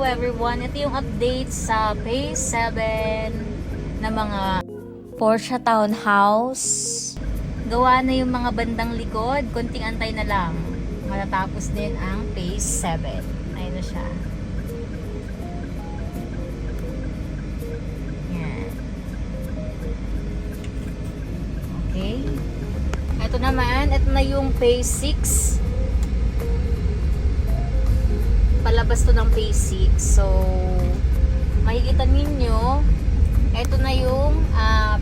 everyone! Ito yung update sa Phase 7 na mga Porsche Townhouse. Gawa na yung mga bandang likod. Konting antay na lang. Matatapos din ang Phase 7. Ayun na siya. Yan. Okay. Ito naman, ito na yung Phase 6. Palabas to ng Phase 6. So, makikita ninyo, ito na yung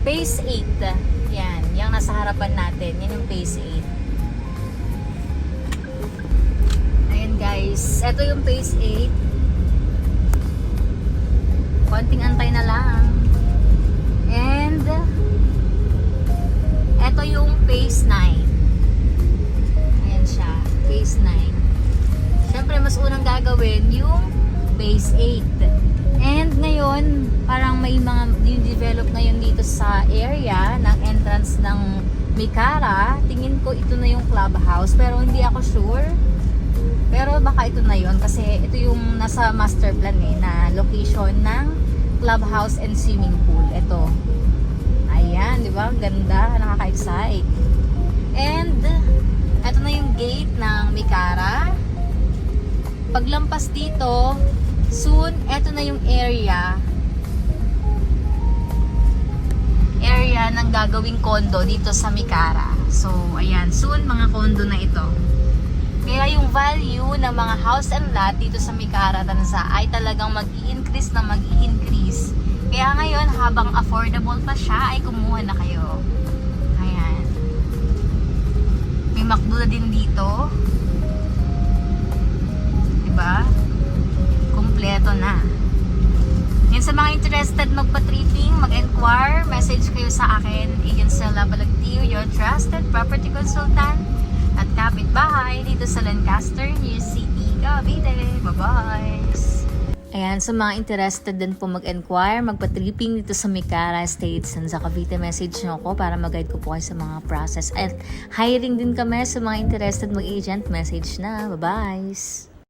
Phase 8. Yan, yung nasa harapan natin. Yan yung Phase 8. Ayan guys, ito yung Phase 8. Konting antay na lang. And, ito yung Phase 9. Ayan siya, Phase 9. Siyempre, mas unang gagawin yung Phase 8. And ngayon, parang may mga develop ngayon dito sa area ng entrance ng Mikara. Tingin ko ito na yung clubhouse, pero hindi ako sure. Pero baka ito na yun kasi ito yung nasa master plan na location ng clubhouse and swimming pool. Ito. Ayan, di ba? Ganda, nakaka-excite. And ito na yung gate ng Mikara. Paglampas dito, soon, eto na yung area ng gagawing condo dito sa Mikara. So, ayan, soon mga condo na ito. Kaya yung value ng mga house and lot dito sa Mikara, Tanza, ay talagang mag-i-increase na mag-i-increase. Kaya ngayon, habang affordable pa siya, ay kumuha na kayo. Ayan. May McDo na din dito. Kompleto na. Yan, sa mga interested magpa-tripping, mag-enquire, message kayo sa akin, Agent Stella Balagtiyo, your trusted property consultant at kapitbahay dito sa Lancaster, New City, Cavite. Bye-bye! Ayan, sa mga interested din po mag-enquire, magpa-tripping dito sa Mikara Estates sa Cavite, message nyo ako para mag-guide ko po kayo sa mga process. At hiring din kami sa mga interested mag-agent, message na. Bye-bye!